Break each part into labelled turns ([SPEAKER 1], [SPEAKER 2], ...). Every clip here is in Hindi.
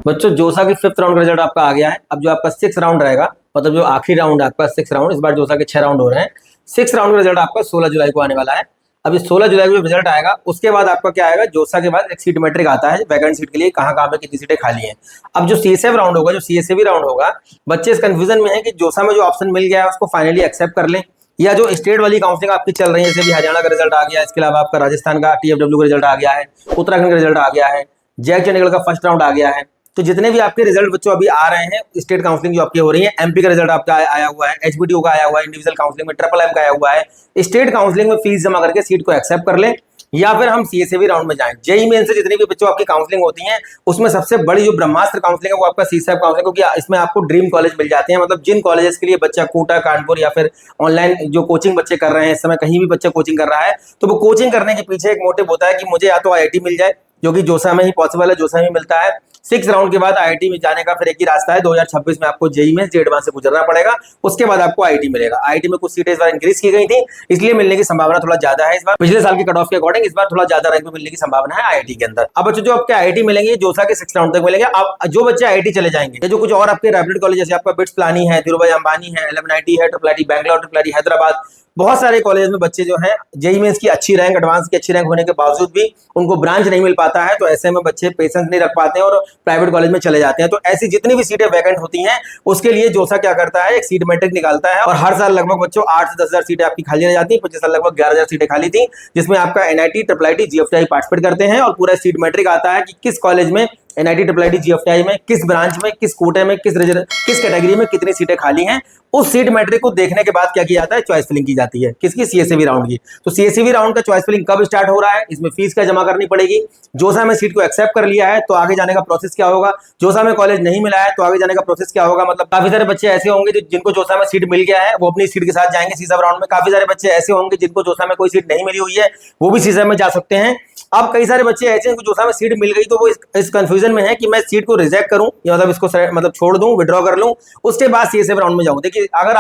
[SPEAKER 1] बच्चों जोसा की फिफ्थ राउंड का रिजल्ट आपका आ गया है। अब जो आपका सिक्स राउंड रहेगा, मतलब जो आखिरी राउंड है आपका सिक्स राउंड, इस बार जोसा के 6 राउंड हो रहे हैं। सिक्स राउंड का रिजल्ट आपका 16 जुलाई को आने वाला है। अब ये 16 जुलाई को रिजल्ट आएगा, उसके बाद आपका क्या आएगा, जोसा के बाद एक सीट मैट्रिक आता है वैकेंट सीट के लिए, कहाँ कहाँ पे कितनी सीटें खाली हैं। अब जो सीएसएफ राउंड होगा, जो सीएसएबी राउंड होगा, बच्चे इस कंफ्यूजन में है कि जोसा में जो ऑप्शन मिल गया है उसको फाइनली एक्सेप्ट कर लें, या जो स्टेट वाली काउंसलिंग आपकी चल रही है, जैसे भी हरियाणा का रिजल्ट आ गया, इसके अलावा आपका राजस्थान का टीएफडब्ल्यू का रिजल्ट आ गया है, उत्तराखंड का रिजल्ट आ गया है, जैक चंडीगढ़ का फर्स्ट राउंड आ गया है। तो जितने भी आपके रिजल्ट बच्चों अभी आ रहे हैं, स्टेट काउंसलिंग जो आपकी हो रही है, एमपी का रिजल्ट आपका आया हुआ है, एचबीटीयू का आया हुआ है, इंडिविजुअल काउंसलिंग में ट्रिपल एम का आया हुआ है, स्टेट काउंसलिंग में फीस जमा करके सीट को एक्सेप्ट कर लें, या फिर हम सीएसएबी राउंड में जाएं। जेई मेन से जितनी भी बच्चों आपकी काउंसलिंग होती है, उसमें सबसे बड़ी जो ब्रह्मास्त्र काउंसलिंग है वो आपका सीएसएफ काउंसलिंग, क्योंकि इसमें आपको ड्रीम कॉलेज मिल जाते हैं। मतलब जिन कॉलेजेस के लिए बच्चा कोटा, कानपुर या फिर ऑनलाइन जो कोचिंग बच्चे कर रहे हैं, इस समय कहीं भी बच्चा कोचिंग कर रहा है, तो वो कोचिंग करने के पीछे एक मोटिव होता है कि मुझे या तो आईआईटी मिल जाए, जो कि जोसा में ही पॉसिबल है, जोसा में मिलता है। सिक्स राउंड के बाद आईआईटी में जाने का फिर एक ही रास्ता है, 2026 में आपको जेई में एडवांस से गुजरना पड़ेगा, उसके बाद आपको आईआईटी मिलेगा। आईआईटी में कुछ सीटें इस बार इंक्रीज की गई थी, इसलिए मिलने की संभावना थोड़ा ज्यादा है इस बार, पिछले साल की कट ऑफ के अकॉर्डिंग इस बार थोड़ा ज्यादा रैंक में मिलने की संभावना है आईआईटी के अंदर। अब बच्चों जो आपके आईआईटी मिलेंगे जोसा के सिक्स राउंड तक मिलेंगे। अब जो बच्चे आईआईटी चले जाएंगे, जो कुछ और आपके रेपुटेड कॉलेज जैसे आपका बिट्स पिलानी है, धीरूभाई अंबानी है, 11IIT है, IIIT बैंगलोर, IIIT हैदराबाद, बहुत सारे कॉलेज में बच्चे जो हैं जेई मेंस की अच्छी रैंक, एडवांस की अच्छी रैंक होने के बावजूद भी उनको ब्रांच नहीं मिल पाता है, तो ऐसे में बच्चे पेशेंस नहीं रख पाते हैं और प्राइवेट कॉलेज में चले जाते हैं। तो ऐसी जितनी भी सीटें वैकेंट होती हैं, उसके लिए जोसा क्या करता है, एक सीट मैट्रिक निकालता है, और हर साल लगभग बच्चों 8 से 10,000 सीटें आपकी खाली रह जाती है। पिछले साल लगभग 11,000 सीटें खाली थी, जिसमें आपका एनआईटी, IIIT, जीएफटीआई पार्टिसिपेट करते हैं, और पूरा सीट मैट्रिक आता है कि किस कॉलेज में, एनआईटी, IIIT, जीएफटीआई में, किस ब्रांच में, किस कोटे में, किस कैटेगरी में कितनी सीटें खाली हैं। उस सीट मैट्रिक को देखने के बाद क्या किया जाता है, चॉइस फिलिंग की जाती है। किसकी? सीएसएबी राउंड की। तो सीएसएबी राउंड का चॉइस फिलिंग कब स्टार्ट हो रहा है, इसमें फीस क्या जमा करनी पड़ेगी, जोसा में सीट को एक्सेप्ट कर लिया है तो आगे जाने का प्रोसेस क्या होगा, जोसा में कॉलेज नहीं मिला है तो आगे जाने का प्रोसेस क्या होगा। मतलब काफी सारे बच्चे ऐसे होंगे जिनको जोसा में सीट मिल गया है, वो अपनी सीट के साथ जाएंगे सीसएफ राउंड में। काफी सारे बच्चे ऐसे होंगे जिनको जोसा में कोई सीट नहीं मिली हुई है, वो भी सीसएफ में जा सकते हैं। अब कई सारे बच्चे ऐसे हैं कि जोसा में सीट मिल गई तो वो इस कंफ्यूजन में है कि मैं सीट को रिजेक्ट करूं या मतलब इसको मतलब छोड़ दूं, विड्रॉ कर लूं, उसके बाद सीएसएफ राउंड में जाऊं। देखिए अगर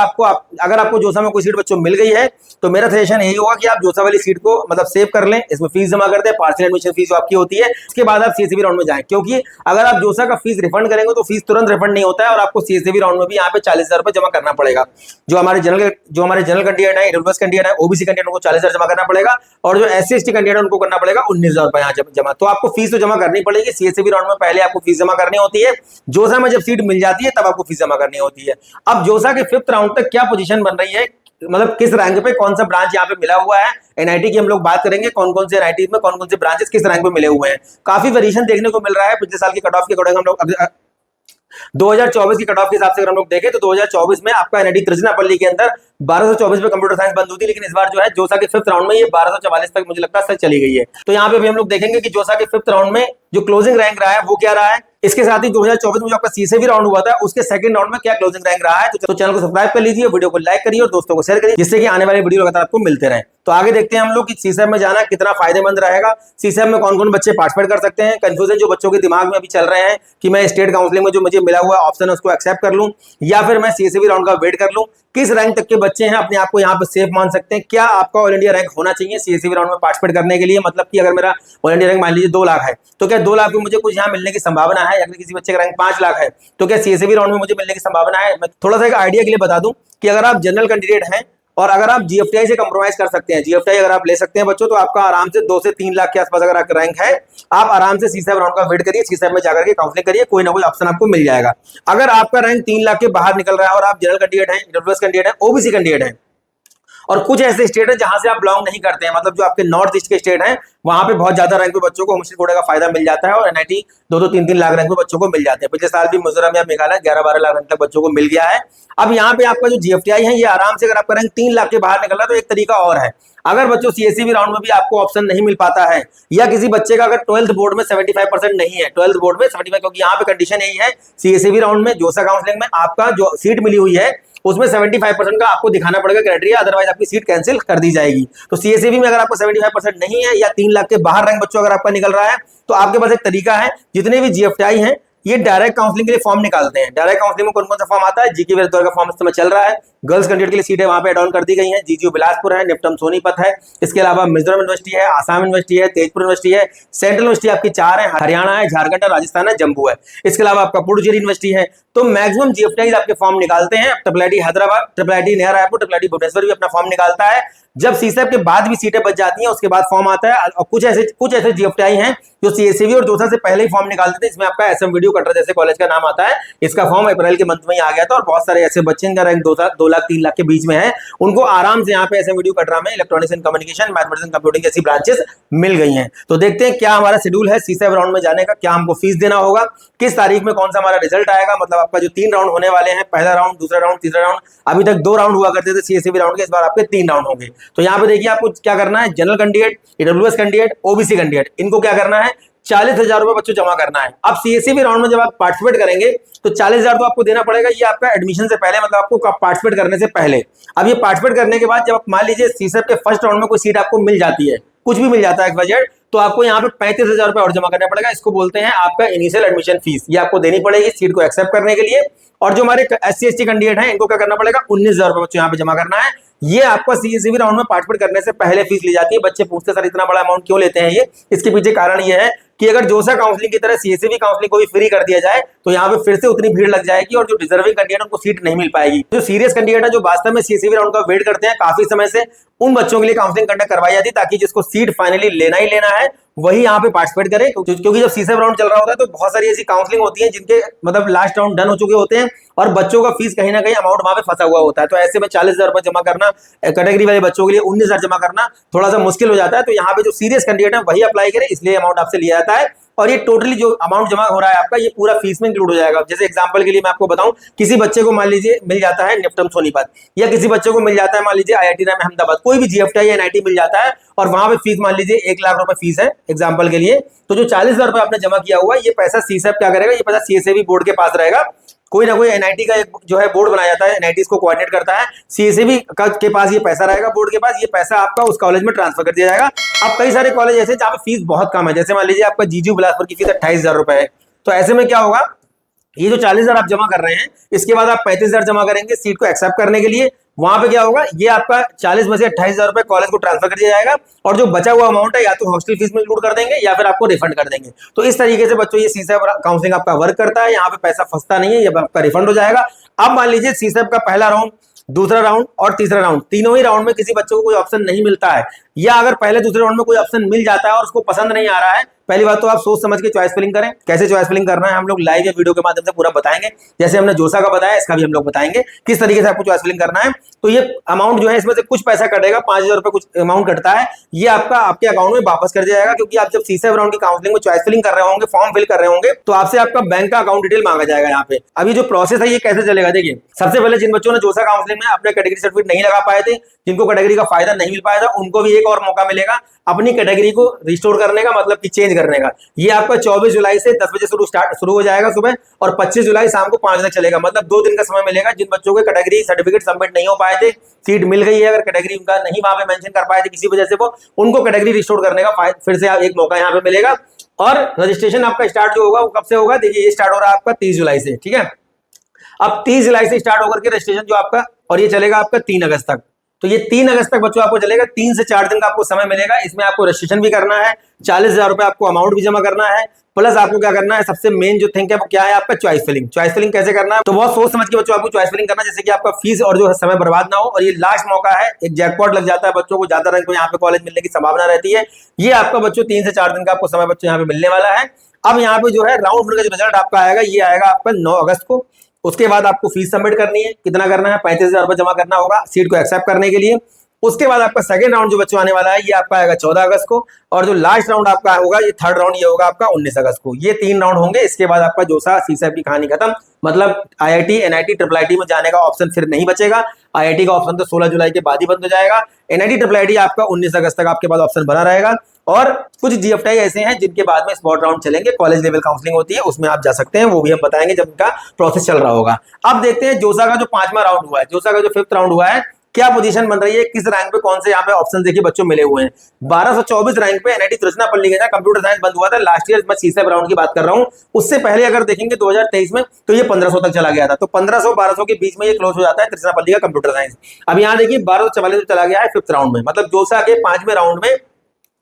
[SPEAKER 1] आपको जोसा में कोई सीट बच्चों मिल गई है तो मेरा सजेशन यही होगा कि आप जोसा वाली सीट को मतलब सेव कर लें, इसमें फीस जमा करते हैं, पार्शियल एडमिशन फीस जो आपकी होती है, उसके बाद आप सीएसएबी राउंड में जाएं। क्योंकि अगर आप जोसा का फीस रिफंड करेंगे तो फीस तुरंत रिफंड नहीं होता है, और आपको सीएसएबी राउंड में भी यहाँ पे 40,000 रुपए जमा करना पड़ेगा। जो हमारे जनरल कैंडिडेट है, ईडब्ल्यूएस कैंडिडेट है, ओबीसी कैंडिडेट, उनको 40,000 जमा करना पड़ेगा, और जो एससी एसटी कैंडिडेट है उनको करना पड़ेगा 19,000 रुपए यहाँ जमा। तो आपको फीस तो जमा करनी पड़ेगी। सीएसएबी राउंड में पहले आपको फीस जमा करनी होती है, जोसा में जब सीट मिल जाती है तब आपको फीस जमा करनी होती है। अब जोसा के फिफ्थ राउंड तक क्या पोजीशन बन रही है, मतलब किस रैंक पे कौन सा ब्रांच यहाँ पे मिला हुआ है। एनआईटी की हम लोग बात करेंगे, कौन कौन से एनआईटी में कौन कौन से ब्रांचेस किस रैंक पे मिले हुए हैं। काफी वेरिएशन देखने को मिल रहा है पिछले साल की कट ऑफ के अकॉर्डिंग। हम लोग 2024 की कट ऑफ के हिसाब से अगर हम लोग देखें तो 2024 में आपका एनआईटी त्रिचनापल्ली के अंदर 1224 पे कंप्यूटर साइंस बंद हुई थी, लेकिन इस बार जो है जोसा के फिफ्थ राउंड में ये 1244 तक मुझे लगता है चली गई है। तो यहाँ पे भी हम लोग देखेंगे कि जोसा के फिफ्थ राउंड में जो क्लोजिंग रैंक रहा है वो क्या रहा है। इसके साथ ही 2024 में जो आपका सीएसएबी राउंड हुआ था उसके सेकंड राउंड में क्या क्लोजिंग रैंक रहा है। तो चैनल को सब्सक्राइब कर लीजिए, वीडियो को लाइक करिए और दोस्तों को शेयर करिए, जिससे कि आने वाले वीडियो लगातार आपको मिलते रहे। तो आगे देखते हैं हम लोग कि सीएसएफ में जाना कितना फायदेमंद रहेगा, सीएसएफ में कौन कौन बच्चे पार्टिसिपेट कर सकते हैं। कंफ्यूजन जो बच्चों के दिमाग में अभी चल रहे हैं कि मैं स्टेट काउंसलिंग में जो मुझे मिला हुआ ऑप्शन है उसको एक्सेप्ट कर लूं या फिर मैं सीएसएबी राउंड का वेट कर लूं। किस रैंक तक के बच्चे हैं अपने आप को यहाँ पे सेफ मान सकते हैं, क्या आपका ऑल इंडिया रैंक होना चाहिए सीएसएबी राउंड में पार्टिसिपेट करने के लिए। मतलब कि अगर मेरा ऑल इंडिया रैंक मान लीजिए 2 लाख है तो क्या 2 लाख में मुझे कुछ यहाँ मिलने की संभावना है। अगर किसी बच्चे का रैंक 5 लाख है तो क्या सीएसएबी राउंड में मुझे मिलने की संभावना है। मैं थोड़ा सा एक आइडिया के लिए बता दूं कि अगर आप जनरल कैंडिडेट हैं और अगर आप जीएफटीआई से कंप्रोमाइज कर सकते हैं, जीएफटीआई अगर आप ले सकते हैं बच्चों, तो आपका आराम से 2 से 3 लाख के आसपास अगर आपका रैंक है, आप आराम से सीएसएफ राउंड का वेट करिए, सीएसएफ में जाकर के काउंसलिंग करिए, कोई ना कोई ऑप्शन आपको मिल जाएगा। अगर आपका रैंक 3 लाख के बाहर निकल रहा है और आप जनरल कैंडिडेट हैं, ईडब्ल्यूएस कैंडिडेट हैं, ओबीसी कैंडिडेट हैं, और कुछ ऐसे स्टेट है जहां से आप बिलोंग नहीं करते हैं, मतलब जो आपके नॉर्थ ईस्ट के स्टेट हैं, वहां पे बहुत ज्यादा रैंक पे बच्चों को होमस्टे कोटे का फायदा मिल जाता है और एनआईटी 2-2, 3-3 लाख रैंक पे बच्चों को मिल जाते हैं। पिछले साल भी मिजोरम या मेघालय 11-12 लाख रैंक तक बच्चों को मिल गया है। अब यहाँ पे आपका जो जीएफटीआई है, ये आराम से अगर आपका रैंक 3 लाख के बाहर निकल रहा है तो एक तरीका और है। अगर बच्चों सीएसएबी राउंड में भी आपको ऑप्शन नहीं मिल पाता है, या किसी बच्चे का अगर 12th बोर्ड में 75% नहीं है, 12th बोर्ड में 75, क्योंकि यहाँ पे कंडीशन यही है सीएसएबी राउंड में जोसा काउंसलिंग में आपका जो सीट मिली हुई है उसमें 75% का आपको दिखाना पड़ेगा क्राइटेरिया, अदरवाइज आपकी सीट कैंसिल कर दी जाएगी। तो सीएसएबी में अगर आपको 75% नहीं है या 3 लाख के बाहर रैंक बच्चों अगर आपका निकल रहा है तो आपके पास एक तरीका है, जितने भी जीएफटीआई हैं ये डायरेक्ट काउंसलिंग के लिए फॉर्म निकालते हैं। डायरेक्ट काउंसलिंग में कौन कौन सा फॉर्म आता है? जीके वेस्ट का फॉर्म इस समय चल रहा है। गर्ल्स कैंडिडेट के लिए सीटें वहां पे एड ऑन कर दी गई हैं। जीजीयू बिलासपुर है, निफ्टम सोनीपत है, इसके अलावा मिजोरम यूनिवर्सिटी है, आसाम यूनिवर्सिटी है, तेजपुर यूनिवर्सिटी है, सेंट्रल यूनिवर्सिटी आपकी 4 है, हरियाणा है, झारखंड है, राजस्थान है, जम्मू है, इसके अलावा आपका पुडुचेरी यूनिवर्सिटी है। तो मैक्सिमम जीएफटीआई आपके फॉर्म निकालते हैं। Triple IT Hyderabad, triple IT नया रायपुर, ट्रिपल आईटी भुवनेश्वर भी अपना फॉर्म निकालता है। जब सीसेप के बाद भी सीटें बच जाती हैं उसके बाद फॉर्म आता है। और कुछ ऐसे जीएफटीआई हैं जो सीएससीबी और जोसा से पहले ही फॉर्म निकालते थे। इसमें आपका एसएम वीडियो कटर जैसे कॉलेज का नाम आता है। इसका फॉर्म अप्रैल के मंथ में ही आ गया था और बहुत सारे ऐसे बच्चे इनका रैंक 2 लाख 3 लाख के बीच में है, उनको आराम से यहाँ पे एसएम वीडियो कटरा में electronics and communication, mathematics and computing जैसी ब्रांचेस मिल गई हैं। तो देखते हैं क्या हमारा शेड्यूल है सीसेप राउंड में जाने का, क्या हमको फीस देना होगा, किस तारीख में कौन सा हमारा रिजल्ट आएगा। मतलब आपका जो 3 राउंड होने वाले हैं, पहला राउंड, दूसरा राउंड, तीसरा राउंड, अभी तक 2 राउंड हुआ करते थे सीएससीबी राउंड के, इस बार आपके 3 राउंड होंगे। तो यहाँ पे देखिए आपको क्या करना है, general candidate, EWS candidate, OBC candidate, इनको क्या करना है, 40,000 रुपए बच्चों जमा करना है। अब सीएससीबी राउंड में जब आप पार्टिसिपेट करेंगे तो 40,000 तो आपको देना पड़ेगा, ये आपका एडमिशन से पहले, मतलब आपको पार्टिसिपेट करने से पहले। अब ये पार्टिसिपेट करने के बाद जब आप मान लीजिए सीसेप के फर्स्ट राउंड में कोई सीट आपको मिल जाती है, कुछ भी मिल जाता है बजट, तो आपको यहाँ पे 35,000 रुपए और जमा करना पड़ेगा। इसको बोलते हैं आपका इनिशियल एडमिशन फीस। ये आपको देनी पड़ेगी सीट को एक्सेप्ट करने के लिए। और जो हमारे एससी एसटी कैंडिडेट हैं इनको क्या करना पड़ेगा, 19,000 रुपए बच्चों यहाँ पे जमा करना है। ये आपका सीएससीबी राउंड में पार्टिसिपेट करने से पहले फीस ली जाती है। बच्चे पूछते सर इतना बड़ा अमाउंट क्यों लेते हैं ये, इसके पीछे कारण ये है कि अगर जोसा काउंसलिंग की तरह सीएससीबी काउंसलिंग को भी फ्री कर दिया जाए तो यहाँ पे फिर से उतनी भीड़ लग जाएगी और जो डिजर्विंग कैंडिडेट उनको सीट नहीं मिल पाएगी। जो सीरियस कैंडिडेट है, जो वास्तव में सीएससीबी राउंड का वेट करते हैं काफी समय से, उन बच्चों के लिए काउंसलिंग कंडक्ट करवाई जाती है ताकि जिसको सीट फाइनली लेना ही लेना है वही यहाँ पे पार्टिसिपेट करे। क्योंकि जब सीसेप राउंड चल रहा होता है तो बहुत सारी ऐसी काउंसलिंग होती है जिनके मतलब लास्ट राउंड डन हो चुके होते हैं और बच्चों का फीस कहीं ना कहीं अमाउंट वहां पे फंसा हुआ होता है। तो ऐसे में 40,000 रुपए जमा करना, कैटेगरी वाले बच्चों के लिए 19,000 जमा करना थोड़ा सा मुश्किल हो जाता है। तो यहाँ पे जो सीरियस कैंडिडेट है वही अप्लाई करे, इसलिए अमाउंट आपसे लिया जाता है। और ये टोटली जो अमाउंट जमा हो रहा है आपका, ये पूरा फीस में इंक्लूड हो जाएगा। जैसे एग्जांपल के लिए मैं आपको बताऊं, किसी बच्चे को मान लीजिए मिल जाता है निफ्टम सोनीपत, या किसी बच्चे को मिल जाता है मान लीजिए आईआईटी राम अहमदाबाद, कोई भी जीएफटीआई या एनआईटी मिल जाता है और वहां पे फीस मान लीजिए 1 लाख रुपए फीस है एग्जाम्पल के लिए, तो जो 40,000 रुपए आपने जमा किया हुआ है ये पैसा सीसेप क्या करेगा, ये पैसा सीएससीबी बोर्ड के पास रहेगा। कोई ना कोई एनआईटी का एक जो है बोर्ड बनाया जाता है, एनआईटी इसको कोऑर्डिनेट करता है, सीएससीबी के पास ये पैसा रहेगा, बोर्ड के पास, ये पैसा आपका उस कॉलेज में ट्रांसफर कर दिया जाएगा। अब कई सारे कॉलेज ऐसे जहाँ पे फीस बहुत कम है, जैसे मान लीजिए आपका जीजीयू बिलासपुर की फीस 28,000 रुपए है, तो ऐसे में क्या होगा, ये जो 40,000 आप जमा कर रहे हैं इसके बाद आप 35,000 जमा करेंगे सीट को एक्सेप्ट करने के लिए। वहां पे क्या होगा, ये आपका 40 में से 28,000 रुपए कॉलेज को ट्रांसफर कर दिया जाएगा और जो बचा हुआ अमाउंट है या तो हॉस्टल फीस में इंक्लूड कर देंगे या फिर आपको रिफंड कर देंगे। तो इस तरीके से बच्चों ये सीसेप काउंसलिंग आपका वर्क करता है। यहाँ पे पैसा फंसता नहीं है, ये आपका रिफंड हो जाएगा। अब मान लीजिए सीसेप का पहला राउंड, दूसरा राउंड और तीसरा राउंड, तीनों ही राउंड में किसी बच्चे को कोई ऑप्शन नहीं मिलता है, या अगर पहले दूसरे राउंड में कोई ऑप्शन मिल जाता है और उसको पसंद नहीं आ रहा है, पहली बात तो आप सोच समझ के चॉइस फिलिंग करें। कैसे चॉइस फिलिंग करना है हम लोग लाइव या वीडियो के माध्यम से पूरा बताएंगे। जैसे हमने जोसा का बताया, इसका भी हम लोग बताएंगे किस तरीके से आपको चॉइस फिलिंग करना है। तो ये अमाउंट जो है इसमें से कुछ पैसा कटेगा, 5,000 रुपए कुछ अमाउंट कटता है, ये आपका आपके अकाउंट में वापस कर दिया जाएगा। क्योंकि आप जब सीसेप राउंड की काउंसलिंग में चॉइस फिलिंग कर रहे होंगे, फॉर्म फिल कर रहे होंगे, तो आपसे आपका बैंक का अकाउंट डिटेल मांगा जाएगा यहाँ पे। अभी जो प्रोसेस है ये कैसे चलेगा, देखिए सबसे पहले जिन बच्चों ने जोसा काउंसलिंग में अपने कैटेगरी सर्टिफिकेट नहीं लगा पाए थे, जिनको कैटेगरी का फायदा नहीं मिल पाया था, उनको भी एक और मौका मिलेगा अपनी कैटेगरी को रिस्टोर करने का, मतलब कि चेंज करने का। ये आपका 24 जुलाई से 10 बजे शुरू हो जाएगा सुबह और 25 जुलाई शाम को 5 बजे तक चलेगा। मतलब 2 दिन का समय मिलेगा। जिन बच्चों के कैटेगरी सर्टिफिकेट सबमिट नहीं हो पाए थे, सीट मिल गई है, अगर कैटेगरी उनका नहीं वहां पे मेंशन कर पाए थे किसी वजह से, वो उनको कैटेगरी रिस्टोर करने का फिर से एक मौका यहाँ पे मिलेगा। और रजिस्ट्रेशन आपका स्टार्ट जो होगा वो कब से होगा, देखिए ये स्टार्ट हो रहा है आपका 30 जुलाई से, ठीक है। अब 30 जुलाई से स्टार्ट होकर के रजिस्ट्रेशन जो आपका, और ये चलेगा आपका 3 अगस्त तक। तो ये 3 अगस्त तक बच्चों आपको चलेगा, 3 से 4 दिन का आपको समय मिलेगा। इसमें आपको रजिस्ट्रेशन भी करना है, 40,000 रुपए आपको अमाउंट भी जमा करना है, प्लस आपको क्या करना है, सबसे मेन जो थिंग है वो क्या है आपका चॉइस फिलिंग। चॉइस फिलिंग कैसे करना है, तो बहुत सोच समझ के बच्चों आपको चॉइस फिलिंग करना है, जैसे कि आपका फीस और जो है समय बर्बाद ना हो। और ये लास्ट मौका है, एक जैकपॉट लग जाता है बच्चों को, ज्यादा रैंक में यहाँ पे कॉलेज मिलने की संभावना रहती है। ये आपका बच्चों 3 से 4 दिन का आपको समय बच्चों यहाँ पे मिलने वाला है। अब यहाँ पे जो है राउंड वन का जो रिजल्ट आपका आएगा, ये आएगा आपका 9 अगस्त को। उसके बाद आपको फीस सबमिट करनी है, कितना करना है, 35,000 रुपए जमा करना होगा सीट को एक्सेप्ट करने के लिए। उसके बाद आपका सेकंड राउंड जो बच्चों आने वाला है, ये आपका आएगा 14 अगस्त को, और जो लास्ट राउंड आपका होगा, ये थर्ड राउंड, ये होगा आपका 19 अगस्त को। ये 3 राउंड होंगे। इसके बाद आपका जोसा सीसेप की कहानी खत्म। मतलब आईआईटी, एनआईटी, ट्रिपल आईटी में जाने का ऑप्शन फिर नहीं बचेगा। आईआईटी का ऑप्शन तो 16 जुलाई के बाद ही बंद हो जाएगा। एनआईटी, ट्रिपल आईटी आपका 19 अगस्त तक आपके पास ऑप्शन बना रहेगा। और कुछ जीएफटीआई ऐसे हैं जिनके बाद में स्पॉट राउंड चलेंगे, कॉलेज लेवल काउंसलिंग होती है, उसमें आप जा सकते हैं, वो भी हम बताएंगे जब उनका प्रोसेस चल रहा होगा। अब देखते हैं जोसा का जो 5वां राउंड हुआ है, जोसा का जो 5th राउंड हुआ है, क्या पोजीशन बन रही है, किस रैंक पे कौन से यहाँ पे ऑप्शन देखिए बच्चों मिले हुए हैं। 1224 रैंक पे एनआईटी तिरुचिरापल्ली का कंप्यूटर साइंस बंद हुआ था लास्ट ईयर। मैं सीसेप राउंड की बात कर रहा हूँ, उससे पहले अगर देखेंगे 2023 में तो ये 1500 तक चला गया था। तो 1500-1200 के बीच में ये क्लोज हो जाता है तिरुचिरापल्ली का कंप्यूटर साइंस। अब यहाँ देखिए 1244 चला गया है फिफ्थ राउंड में, मतलब जोसा के 5वें राउंड में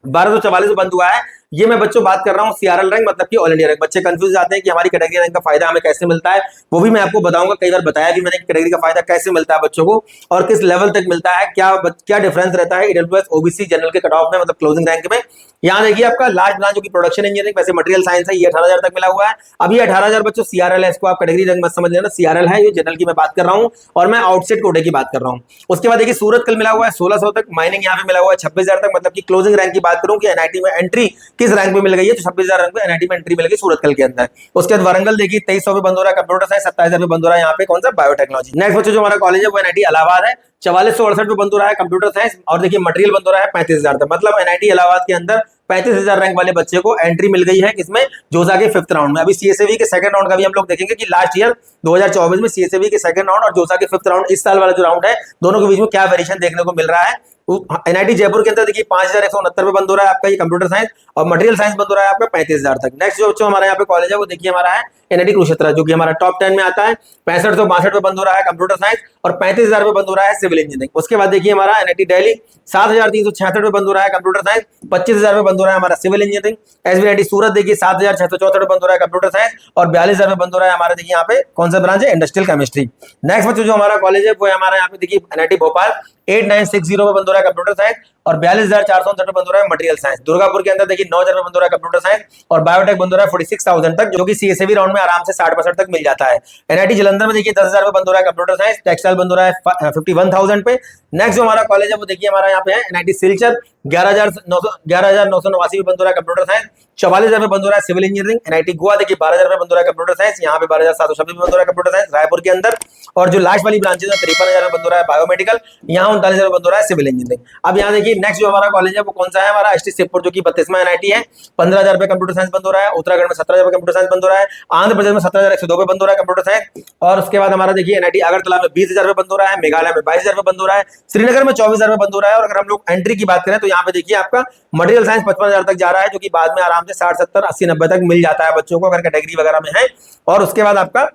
[SPEAKER 1] 1244 बंद हुआ है। ये मैं बच्चों बात कर रहा हूँ सीआरएल रैंक, मतलब कि ऑल इंडिया रैंक। बच्चे कंफ्यूज जाते हैं कि हमारी कैटेगरी रैंक का फायदा हमें कैसे मिलता है, वो भी मैं आपको बताऊंगा। कई बार बताया भी मैंने कैटेगरी का फायदा कैसे मिलता है बच्चों को और किस लेवल तक मिलता है, क्या डिफरेंस रहता है ईडब्ल्यूएस ओबीसी जनरल के कट ऑफ में, मतलब क्लोजिंग रैंक में। यहाँ देखिए आपका लास्ट ब्रांच जो कि प्रोडक्शन इंजीनियरिंग, वैसे मटेरियल साइंस है, ये 18,000 तक मिला हुआ है। अब ये 18,000 बच्चों सीआरएल है, इसको आप कैटेगरी रैंक मत समझ लेना, सीआरएल है, ये जनरल की मैं बात कर रहा हूँ और मैं आउटसेट कोटे की बात कर रहा हूँ। उसके बाद देखिए सूरत कल मिला हुआ है 1600 तक, माइनिंग यहाँ पे मिला हुआ है 26,000 तक, मतलब कि क्लोजिंग रैंक की बात करूँ कि एनआईटी में एंट्री किस रैंक में मिल गई है, तो 26,000 रैंक में एनआईटी में एंट्री मिल गई सूरत कल के अंदर। उसके बाद वारंगल देखिए 2300 पे बंद हो रहा है कंप्यूटर साइंस, 27,000 पे बंद हो रहा है यहाँ पे कौन सा बायोटेक्नोलॉजी। नेक्स्ट बच्चों जो हमारा कॉलेज है वो एनआईटी इलाहाबाद है, 4468 पे बंद हो रहा है कंप्यूटर साइंस। और देखिए मटेरियल बंद हो रहा है 35,000 तक, मतलब एनआईटी इलाहाबाद के अंदर 35,000 रैंक वाले बच्चे को एंट्री मिल गई है किसमें, जोसा के फिफ्थ राउंड में। अभी सीएसएवी के सेकंड राउंड का भी हम लोग देखेंगे कि लास्ट ईयर 2024 में सीएसएवी के सेकंड राउंड और जोसा के फिफ्थ राउंड, इस साल वाला जो राउंड है, दोनों के बीच में क्या वेरिएशन देखने को मिल रहा है। एनआईटी जयपुर के अंदर देखिए 5,169 पे बंद हो रहा है आपका ये कंप्यूटर साइंस और मटेरियल साइंस बंद हो रहा है आपका 35,000 तक। नेक्स्ट जो हमारा यहाँ पे कॉलेज है वो देखिए हमारा है एनआईटी कुरुक्षेत्र, जो कि हमारा टॉप 10 में आता है। 6562 पे बंद हो रहा है कंप्यूटर साइंस और 35,000 पे बंद हो रहा है सिविल इंजीनियरिंग। उसके बाद देखिए हमारा एनआईटी दिल्ली 7,366 पे बंद हो रहा है कंप्यूटर साइंस, 25,000 पे बंद हो रहा है हमारा सिविल इंजीनियरिंग। एसबीआईटी सूरत देखिए 7,664 पे बंद हो रहा है कंप्यूटर साइंस और 42,000 पे बंद हो रहा है हमारा देखिए यहाँ पे कौन सा ब्रांच है, इंडस्ट्रियल केमिस्ट्री। नेक्स्ट बच्चों जो हमारा कॉलेज है वो है हमारा यहाँ पे देखिए एनआईटी भोपाल 8960 पे बंद हो रहा है कंप्यूटर साइंस और 42,459 पे बंद हो रहा है मटेरियल साइंस। दुर्गापुर के अंदर देखिए 9,000 पे बंद हो रहा है कंप्यूटर साइंस और बायोटेक बंद हो रहा है 46,000 तक, जो कि सीएसएवी राउंड में आराम से 60% तक मिल जाता है। एनआईटी जलंधर में देखिए 10,000 पे बंद हो रहा है कंप्यूटर साइंस, टेक्सटाइल बंद हो रहा है 51,000 पे। नेक्स्ट जो हमारा कॉलेज है वो देखिए हमारा यहाँ पे है एनआईटी सिलचर 11,989 पे बंद हो रहा है कंप्यूटर साइंस, 44,000 पे बंद हो रहा है सिविल इंजीनियरिंग। एनआईटी गोवा देखिए 12,000 पे बंद हो रहा है कंप्यूटर साइंस, यहाँ पे 12,726 पे बंद हो रहा है कंप्यूटर साइंस रायपुर के अंदर। और जो लास्ट वाली ब्रांचेज है 53,000 पे बंद हो रहा है बायोमेडिकल, यहाँ 39,000 पे बंद हो रहा है सिविल इंजीनियरिंग। अब यहाँ देखिए नेक्स्ट जो हमारा कॉलेज है वो कौन सा है, हमारा एसटी शिवपुर, जो कि 32वां एनआईटी है, 15,000 पे कंप्यूटर साइंस बंद हो रहा है। उत्तराखंड में 17,000 पे कंप्यूटर साइंस बंद हो रहा है। आंध्र प्रदेश में 17,102 पे बंद हो रहा है कंप्यूटर साइंस। और उसके बाद हमारा देखिए एनआईटी अगरतला में 20,000 पे बंद हो रहा है, मेघालय में 22,000 पे बंद हो रहा है, श्रीनगर में 24,000 पे बंद हो रहा है। और अगर हम लोग एंट्री की बात करें तो यहाँ पे देखिए आपका मटेरियल साइंस 55,000 तक जा रहा है, जो कि बाद में आराम से 60, 70, 80, 90 तक मिल जाता है बच्चों को अगर कैटेगरी वगैरह में है। और उसके बाद आपका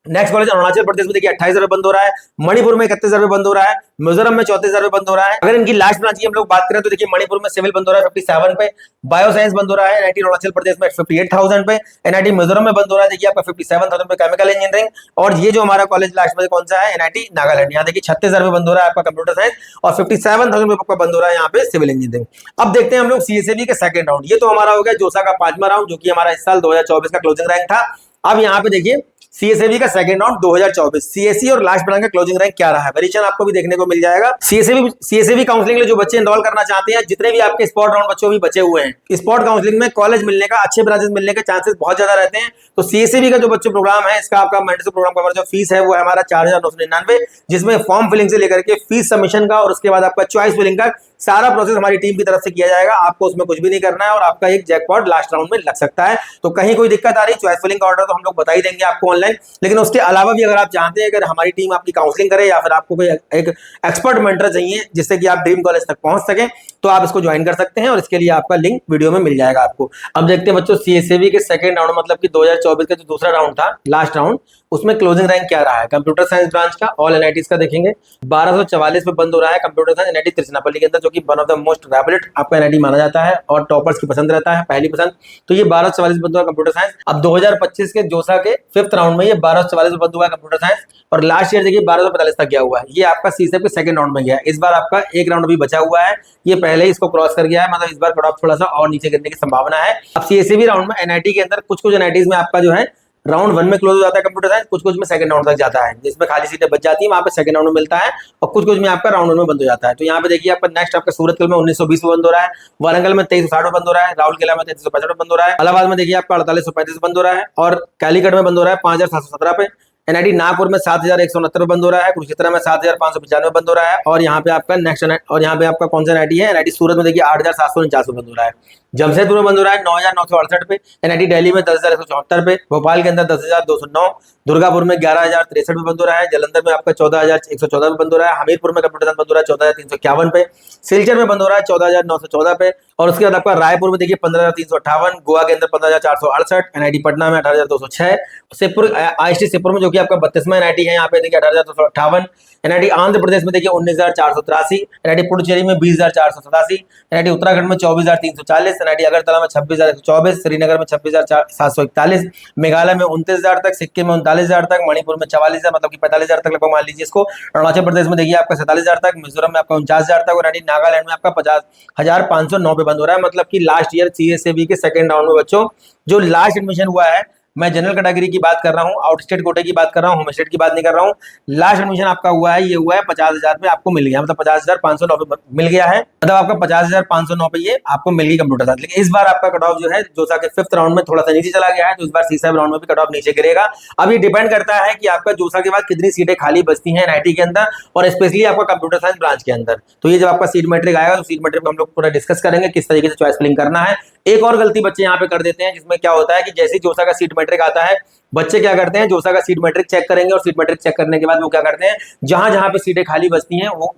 [SPEAKER 1] नेक्स्ट कॉलेज अरुणाचल प्रदेश में देखिए 28,000 पे बंद हो रहा है, मणिपुर में 31,000 पे बंद हो रहा है, मिजोरम में 34,000 पे बंद हो रहा है। अगर इनकी लास्ट ब्रांच की हम लोग बात करें तो देखिए मणिपुर में सिविल बंद हो रहा है 57 पे, बायो साइंस बंद हो रहा है एनआईटी अरुणाचल प्रदेश में 58,000 पे, एनआईटी मिजोरम में बंद हो रहा है देखिए आपका 57,000 पे केमिकल इंजीनियरिंग। और ये जो हमारा कॉलेज लास्ट में कौन सा है, एनआईटी नागालैंड, यहाँ देखिए 36,000 पे बंद हो रहा है आपका कंप्यूटर साइंस और 57,000 पे आपका बंद हो रहा है यहाँ पे सिविल इंजीनियरिंग। अब देखते हैं हम लोग सीएसएबी के सेकंड राउंड। ये तो हमारा हो गया जोसा का 5वां राउंड, जो कि हमारा इस साल 2024 का क्लोजिंग रैंक था। अब यहाँ पे देखिए सीएसएबी का सेकंड राउंड 2024, सीएससी और लास्ट ब्रांच का क्लोजिंग रैंक क्या रहा है, वेरिएशन आपको भी देखने को मिल जाएगा। सीएसएबी काउंसलिंग के लिए जो बच्चे एनरोल करना चाहते हैं, जितने भी आपके स्पॉट राउंड बच्चों भी बचे हुए हैं, स्पॉट काउंसलिंग में कॉलेज मिलने का, अच्छे ब्रांचेस मिलने के चांसेस बहुत ज्यादा रहते हैं। तो सीएसएबी का जो बच्चों प्रोग्राम है, इसका आपका मैंडेटरी प्रोग्राम का जो फीस है वो है हमारा 4,999, जिसमें फॉर्म फिलिंग से लेकर के फीस सबमिशन का और उसके बाद आपका चॉइस फिलिंग का सारा प्रोसेस हमारी टीम की तरफ से किया जाएगा। आपको उसमें कुछ भी नहीं करना है और आपका एक जैकपॉट लास्ट राउंड में लग सकता है। तो कहीं कोई दिक्कत आ रही, चॉइस फिलिंग का ऑर्डर तो हम लोग बता ही देंगे आपको ऑनलाइन, लेकिन उसके अलावा भी अगर आप चाहते हैं, अगर हमारी टीम आपकी काउंसलिंग करे या फिर आपको कोई एक एक्सपर्ट मेंटर चाहिए जिससे कि आप ड्रीम कॉलेज तक पहुंच सके, तो आप इसको ज्वाइन कर सकते हैं और इसके लिए आपका लिंक वीडियो में मिल जाएगा आपको। अब देखते हैं बच्चों सीएसएबी के सेकंड राउंड, मतलब कि 2024 का जो दूसरा राउंड था, लास्ट राउंड, उसमें क्लोजिंग रैंक क्या रहा है। कंप्यूटर साइंस ब्रांच का ऑल एनआईटीज का देखेंगे 1244 पे बंद हो रहा है कंप्यूटर साइंस एनआईटी तिरुचिरापल्ली के अंदर, जो कि one of the most reputed आपका एनआईटी माना जाता है और टॉपर्स की पसंद रहता है, पहली पसंद। तो ये 1244 बंद हुआ कंप्यूटर साइंस। अब 2025 के जोसा के फिफ्थ राउंड में ये 1244 बंद हुआ कंप्यूटर साइंस और लास्ट ईयर देखिए 1245 तक गया हुआ है। ये आपका सीसेप के सेकंड राउंड में गया है। इस बार आपका एक राउंड भी बचा हुआ है, ये पहले ही इसको क्रॉस कर गया है, मतलब इस बार कट ऑफ थोड़ा सा और नीचे गिरने की संभावना है। अब सीएसएबी राउंड में एनआईटी के अंदर कुछ एनआईटीज में आपका जो है राउंड 1 में क्लोज हो जाता है कंप्यूटर साइंस, कुछ में सेकंड राउंड तक जाता है, जिसमें खाली सीटें बच जाती है, वहां पे सेकंड राउंड में मिलता है और कुछ में आपका राउंड 1 में बंद हो जाता है। तो यहाँ पे देखिए आपका नेक्स्ट आपका सूरतकल में 1920 में बंद हो रहा है, वारंगल में 2360 में बंद हो रहा है, राउरकेला में 3365 में बंद हो रहा है, इलाहाबाद में देखिए आपका 4835 बंद हो रहा है और कालीकट में बंद हो रहा है 5717 पे, एनआईटी नागपुर में 7,169 बंद हो रहा है, कुरुक्षेत्र में 7,595 बंद हो रहा है, और यहाँ पे आपका नेक्स्ट और यहाँ पे आपका कौन सा एनआईटी है, एनआईटी सूरत में देखिए 8,749 बंद हो रहा है, जमशेदपुर में बंद हो रहा है 9,968 पे, एनआईटी दिल्ली में 10,174 पे, भोपाल के अंदर 10,209, दुर्गापुर में 11,063 पे बंद हो रहा है, जलंधर में आपका 14,114 पे बंद हो रहा है, हमीरपुर में कंप्यूटर साइंस बंद हो रहा है 14,351 पे, सिलचर में बंद हो रहा है 14,914 पे, और उसके बाद आपका रायपुर में देखिए 15,358, गोवा के अंदर 15,468, एनआईटी पटना में 18,206, शिवपुर आईएसटी शिवपुर में जो कि आपका 32वां एनआईटी है, यहाँ पे देखिए 18,258, एनआईटी आंध्र प्रदेश में देखिए 19,483, एनआईटी पुडुचेरी में 20,487, एनआईटी उत्तराखंड में 24,340, एनआईटी अगरतला में 26,124, श्रीनगर में 26,741, मेघालय में 29,000 तक, सिक्किम में 39,000 तक, मणिपुर में 44,000 मतलब कि 45,000 तक लगभग मान लीजिए इसको, अरुणाचल प्रदेश में देखिए आपका 47,000 तक, मिजोरम में आपका 49,000 तक, और एनआईटी नागालैंड में आपका 50,509 पे बंद हो रहा है। मतलब कि लास्ट ईयर सीएसएबी के सेकंड राउंड में बच्चों जो लास्ट एडमिशन हुआ है, मैं जनरल कैटेगरी की बात कर रहा हूँ, आउट स्टेट कोटे की बात कर रहा हूँ, होम स्टेट की बात नहीं कर रहा हूँ, लास्ट एडमिशन आपका हुआ है, ये हुआ है 50,000 पे आपको मिल गया, मतलब 50,509 पे मिल गया है, मतलब आपका 50,509 पे ये आपको मिल गई कंप्यूटर साइंस। लेकिन इस बार आपका कट ऑफ जो है जोसा के 5th राउंड में थोड़ा सा नीचे चला गया है, तो इस बार 6th राउंड में भी कट ऑफ नीचे गिरेगा। अब ये डिपेंड करता है कि आपका जोसा के बाद कितनी सीटें खाली बचती हैं एनआईटी के अंदर, और स्पेशली आपका कंप्यूटर साइंस ब्रांच के अंदर। तो ये जब आपका सीट मैट्रिक आएगा तो सीट मैट्रिक में हम लोग पूरा डिस्कस करेंगे किस तरीके से चॉइस फिलिंग करना है। एक और गलती बच्चे यहाँ पे कर देते हैं, जिसमें क्या होता है कि जैसे ही जोसा का सीट मैट्रिक आता है, बच्चे क्या करते हैं, जोसा का सीट मैट्रिक चेक करेंगे, और सीट मैट्रिक चेक करने के बाद वो क्या करते हैं, जहां जहां पे सीटें खाली बचती हैं वो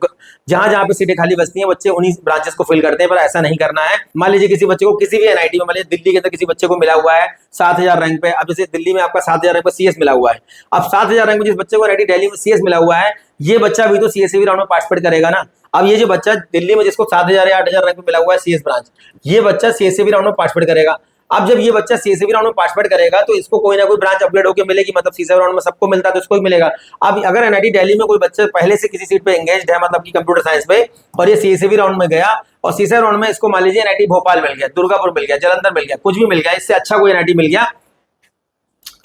[SPEAKER 1] जहां जहां पे सीटें खाली बचती हैं बच्चे उन्हीं ब्रांचेस को फिल करते हैं। पर ऐसा नहीं करना है। मान लीजिए किसी बच्चे को किसी भी एनआईटी में, मान लीजिए दिल्ली के अंदर किसी बच्चे को मिला हुआ है 7,000 रैंक पे, अब जैसे दिल्ली में आपका 7,000 रैंक पे सीएस मिला हुआ है, अब 7,000 रैंक पे जिस बच्चे को एनआईटी दिल्ली में सीएस मिला हुआ है, ये बच्चा भी तो सीएसईबी राउंड में पार्टिसिपेट करेगा ना। अब ये जो बच्चा दिल्ली में जिसको 7,000 या 8,000 रैंक पे मिला हुआ है सीएस ब्रांच, ये बच्चा सीएसईबी राउंड में पार्टिसिपेट करेगा। अब जब ये बच्चा सीएसईबी राउंड में पार्टिसिपेट करेगा तो इसको कोई ना कोई ब्रांच अपग्रेड होकर मिलेगी, मतलब सीएसईबी राउंड में सबको मिलता है तो इसको भी मिलेगा। अब अगर एनआईटी दिल्ली में कोई बच्चा पहले से किसी सीट पे एंगेज्ड है, मतलब कि कंप्यूटर साइंस पे, और ये सीएसईबी राउंड में गया और सीएसईबी राउंड में इसको मान लीजिए एनआईटी भोपाल मिल गया, दुर्गापुर मिल गया, जलंधर मिल गया, कुछ भी मिल गया, इससे अच्छा कोई एनआईटी मिल गया।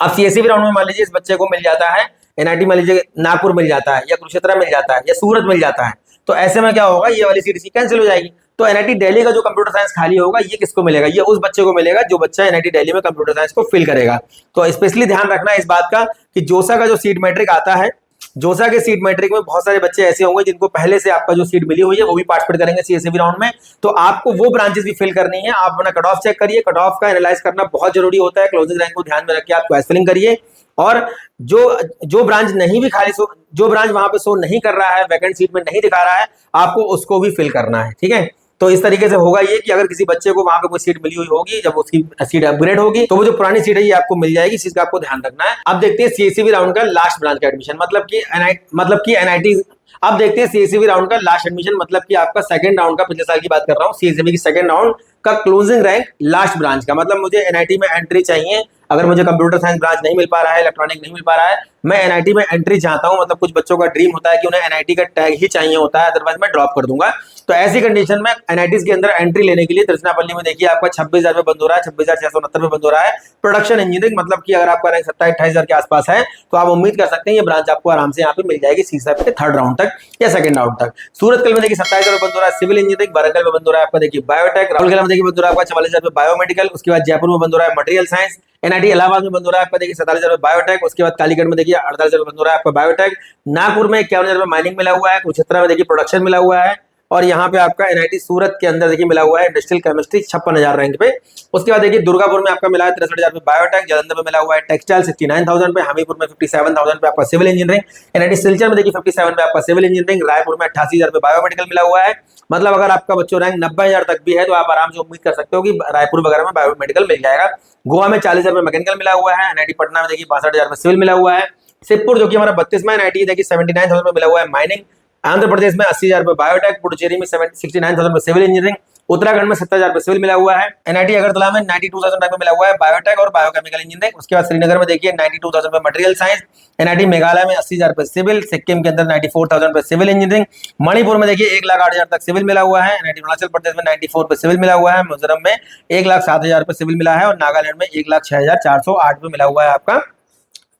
[SPEAKER 1] अब सीएसईबी राउंड में मान लीजिए इस बच्चे को मिल जाता है एनआईटी, मान लीजिए नागपुर मिल जाता है, या कुरुक्षेत्र मिल जाता है, या सूरत मिल जाता है, तो ऐसे में क्या होगा, ये वाली सीट इसकी कैंसिल हो जाएगी। तो एनआईटी दिल्ली का जो कंप्यूटर साइंस खाली होगा ये किसको मिलेगा, ये उस बच्चे को मिलेगा जो बच्चा एनआईटी दिल्ली में कंप्यूटर साइंस को फिल करेगा। तो स्पेशली ध्यान रखना है इस बात का कि जोसा का जो सीट मैट्रिक आता है, जोसा के सीट मैट्रिक में बहुत सारे बच्चे ऐसे होंगे जिनको पहले से आपका जो सीट मिली हुई है वो भी पार्टिसिपेट करेंगे सीएसईबी राउंड में। तो आपको वो ब्रांचेस भी फिल करनी है। आप अपना कट ऑफ चेक करिए, कट ऑफ का एनालाइज करना बहुत जरूरी होता है, क्लोजिंग रैंक को ध्यान में रख के आप चॉइस फिलिंग करिए। और जो ब्रांच नहीं भी खाली जो ब्रांच वहां पे शो नहीं कर रहा है, वैकेंट सीट में नहीं दिखा रहा है, आपको उसको भी फिल करना है। ठीक है, तो इस तरीके से होगा ये कि अगर किसी बच्चे को वहां पे कोई सीट मिली हुई होगी, जब उसकी सीट अपग्रेड होगी तो वो जो पुरानी सीट है ये आपको मिल जाएगी। इस चीज का आपको ध्यान रखना है। अब देखते हैं सीएसईबी राउंड का लास्ट ब्रांच का एडमिशन, मतलब कि एनआईटी। अब देखते हैं सीएसईबी राउंड का लास्ट एडमिशन, मतलब कि आपका सेकंड राउंड का, पिछले साल की बात कर रहा हूँ, सीएसईबी की सेकंड राउंड का क्लोजिंग रैंक लास्ट ब्रांच का। मतलब मुझे एनआईटी में एंट्री चाहिए, अगर मुझे कंप्यूटर साइंस ब्रांच नहीं मिल पा रहा है, इलेक्ट्रॉनिक नहीं मिल पा रहा है, मैं एनआईटी में एंट्री चाहता हूं। मतलब कुछ बच्चों का ड्रीम होता है कि उन्हें एनआईटी का टैग ही चाहिए होता है, अदरवाइज मैं ड्रॉप कर दूंगा। तो ऐसी कंडीशन में एनआईटी के अंदर एंट्री लेने के लिए तिरुचिरापल्ली में देखिए आपका 26,000 पे बंद हो रहा है, 26,669 पे बंद हो रहा है प्रोडक्शन इंजीनियरिंग। मतलब कि अगर आपका रैंक 27-28,000 के आसपास है तो आप उम्मीद कर सकते हैं ये ब्रांच आपको आराम से यहाँ पे मिल जाएगी सीएसईबी के थर्ड राउंड तक या सेकंड राउंड तक। सूरत कल में देखिए 27,000 पे बंद हो रहा है सिविल इंजीनियरिंग, वारंगल में बंद हो रहा है आपका देखिए बायोटेक, राउरकेला में देखिए बंद हो रहा है आपका 44,000 पे बायोमेडिकल, उसके बाद जयपुर में बंद हो रहा है मटेरियल साइंस, एनआईटी इलाहाबाद में बंद हो रहा है आपका देखिए 47,000 बायोटेक, उसके बाद कालीगढ़ में देखिए 48,000 बंद हो रहा है आपका बायोटेक, नागपुर में 51,000 माइनिंग मिला हुआ है, कुरुक्षेत्र में देखिए प्रोडक्शन मिला हुआ है, और यहाँ पे आपका एनआईटी सूरत के अंदर देखिए मिला हुआ है इंडस्ट्रियल केमिस्ट्री 56,000 रैंक पे। उसके बाद देखिए दुर्गापुर में आपका मिला है 63,000 पे बायोटेक, जलंधर में मिला हुआ है टेक्सटाइल 69,000 पे, हमीरपुर में 57,000 पे आपका सिविल इंजीनियरिंग, एनआईटी सिलचर में देखिए 57 पे आपका सिविल इंजीनियरिंग, रायपुर में 88,000 पे बायोमेडिकल मिला हुआ है। मतलब अगर आपका बच्चों रैंक 90,000 तक भी है तो आप आराम से उम्मीद कर सकते हो कि रायपुर वगैरह में बायोमेडिकल मिल जाएगा। गोवा में 40,000 पे मैकेनिकल मिला हुआ है, एनआईटी पटना में देखिए 62,000 पे सिविल मिला हुआ है, शिवपुर जो कि हमारा 32वां एनआईटी देखिए 79,000 पे मिला हुआ है माइनिंग, आंध्र प्रदेश में 80,000 पे बायोटेक, पुडुचेरी में 69,000 पे सिविल इंजीनियरिंग, उत्तराखंड में 70,000 पे सिविल मिला हुआ है, एनआईटी अगरतला में 92,000 पे मिला हुआ है बायोटेक और बायोकेमिकल इंजीनियरिंग। उसके बाद श्रीनगर में देखिए 92,000 पे मटेरियल साइंस, एनआईटी मेघालय में 80,000 पे सिविल, सिक्किम के अंदर 94,000 पे सिविल इंजीनियरिंग, मणिपुर में देखिए 1,08,000 तक सिविल मिला हुआ है, एनआईटी अरुणाचल प्रदेश में 94 पे सिविल मिला हुआ है, मिजोरम में 1,07,000 पे सिविल मिला है, और नागालैंड में 1,06,408 पे मिला हुआ है आपका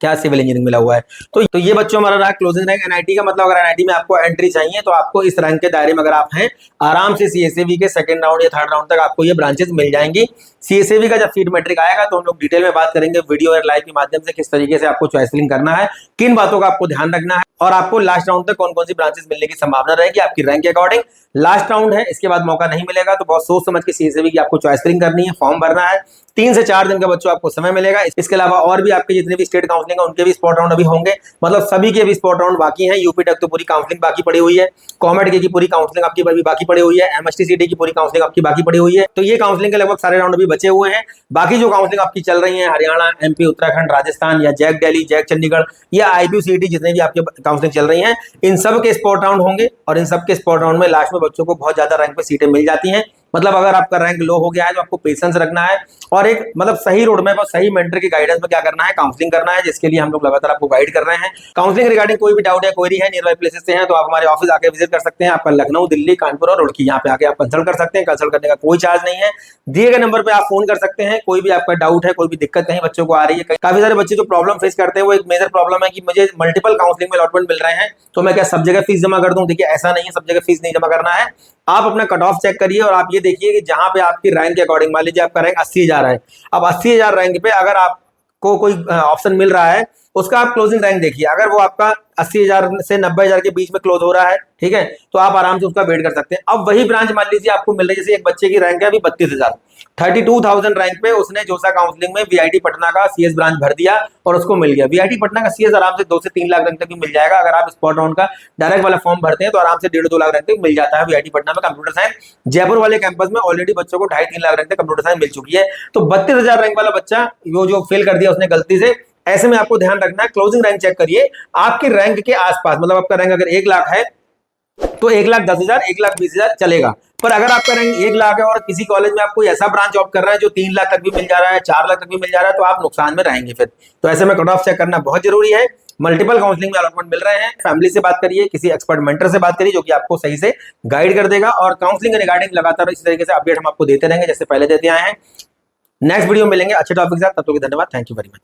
[SPEAKER 1] क्या सिविल इंजीनियरिंग मिला हुआ है। तो ये बच्चों हमारा रहा क्लोजिंग रैंक एनआईटी का। मतलब अगर एनआईटी में आपको एंट्री चाहिए तो आपको इस रैंक के दायरे में अगर आप हैं, आराम से सीएसएबी के सेकंड राउंड या थर्ड राउंड तक आपको ये ब्रांचेस मिल जाएंगी। सीएसएबी का जब सीट मैट्रिक आएगा तो हम लोग डिटेल में बात करेंगे वीडियो और लाइव के माध्यम से किस तरीके से आपको चॉइस फिलिंग करना है, किन बातों का आपको ध्यान रखना है और आपको लास्ट राउंड तक कौन कौन सी ब्रांचेस मिलने की संभावना रहेगी आपकी रैंक के अकॉर्डिंग। लास्ट राउंड है, इसके बाद मौका नहीं मिलेगा, तो बहुत सोच समझ के सीएसएबी की आपको चॉइस फिलिंग करनी है, फॉर्म भरना है। 3 से 4 दिन का बच्चों आपको समय मिलेगा। इसके अलावा और भी आपके जितने भी स्टेट काउंसलिंग है उनके भी स्पॉट राउंड अभी होंगे, मतलब सभी के भी स्पॉट राउंड बाकी हैं। यूपी तक तो पूरी काउंसलिंग बाकी पड़ी हुई है, कॉमेड की पूरी काउंसलिंग आपकी बाकी पड़ी हुई है, एमएसटीसीटी की पूरी काउंसलिंग आपकी बाकी पड़ी हुई है। तो ये काउंसलिंग के लगभग सारे राउंड अभी बचे हुए हैं। बाकी जो काउंसलिंग आपकी चल रही है हरियाणा, एमपी, उत्तराखंड, राजस्थान या जैक दिल्ली, जैक चंडीगढ़ या आईपीसीटी, जितने भी आपके काउंसलिंग चल रही हैं, इन सब के स्पॉट राउंड होंगे और इन सब के स्पॉट राउंड में लास्ट में बच्चों को बहुत ज्यादा रैंक पे सीटें मिल जाती हैं। मतलब अगर आपका रैंक लो हो गया है तो आपको पेशेंस रखना है और एक मतलब सही रोड मैप और सही मेंटर की गाइडेंस में क्या करना है, काउंसलिंग करना है, जिसके लिए हम लोग लगातार आपको गाइड कर रहे हैं। काउंसलिंग रिगार्डिंग कोई भी डाउट है, क्वेरी है, नियर बाय प्लेसेस से है तो आप हमारे ऑफिस आके विजिट कर सकते हैं। आपका लखनऊ, दिल्ली, कानपुर और रुड़की, यहाँ पे आके आप कंसल्ट कर सकते हैं। कंसल्ट करने का कोई चार्ज नहीं है। दिए गए नंबर पे आप फोन कर सकते हैं। कोई भी आपका डाउट है, कोई भी दिक्कत कहीं बच्चों को आ रही है, काफी सारे बच्चे जो प्रॉब्लम फेस करते हैं वो एक मेजर प्रॉब्लम है कि मुझे मल्टीपल काउंसलिंग में अलॉटमेंट मिल रहे हैं तो मैं क्या सब जगह फीस जमा कर दूं। देखिए ऐसा नहीं है, सब जगह फीस नहीं जमा करना है। आप अपना कट ऑफ चेक करिए और आप ये देखिए कि जहां पे आपकी रैंक के अकॉर्डिंग, मान लीजिए आपका रैंक 80,000 है, अब 80,000 रैंक पे अगर आपको कोई ऑप्शन मिल रहा है उसका आप क्लोजिंग रैंक देखिए। अगर वो आपका 80,000 से 90,000 के बीच में क्लोज हो रहा है, ठीक है, तो आप आराम से उसका वेट कर सकते हैं। अब वही ब्रांच मान लीजिए आपको मिल रही है, जैसे एक बच्चे की रैंक है अभी 32,000, 32,000 रैंक पे उसने जोसा काउंसलिंग में वीआईटी पटना का सीएस ब्रांच भर दिया और उसको मिल गया। वीआईटी पटना का सीएस आराम से 2 से 3 लाख रैंक तक भी मिल जाएगा। अगर आप स्पॉट राउंड का डायरेक्ट वाला फॉर्म भरते हैं तो आराम से 1.5-2 लाख रैंक तक मिल जाता है वीआईटी पटना में कंप्यूटर साइंस। जयपुर वाले कैंपस में ऑलरेडी बच्चों को 2.5-3 लाख रैंक तक कंप्यूटर साइंस मिल चुकी है। तो 32,000 रैंक वाला बच्चा वो जो फेल कर दिया उसने गलती से, ऐसे में आपको ध्यान रखना है क्लोजिंग रैंक चेक करिए आपकी रैंक के आसपास। मतलब आपका रैंक अगर 1 लाख है तो 1,10,000, 1,20,000 चलेगा। पर अगर आपका रैंक 1 लाख है और किसी कॉलेज में आपको ऐसा ब्रांच जॉब कर रहा है जो 3 लाख तक भी मिल जा रहा है, 4 लाख तक भी मिल जा रहा है, तो आप नुकसान में रहेंगे फिर। तो ऐसे में कट ऑफ चेक करना बहुत जरूरी है। मल्टीपल काउंसलिंग में अलॉटमेंट मिल रहे हैं। फैमिली से बात करिए, किसी एक्सपर्ट मेंटर से बात करिए जो कि आपको सही से गाइड कर देगा। और काउंसलिंग रिगार्डिंग लगातार इस तरीके से अपडेट हम आपको देते रहेंगे जैसे पहले देते आए हैं। नेक्स्ट वीडियो मिलेंगे अच्छे टॉपिक के साथ, तब तक के धन्यवाद। Thank you very much.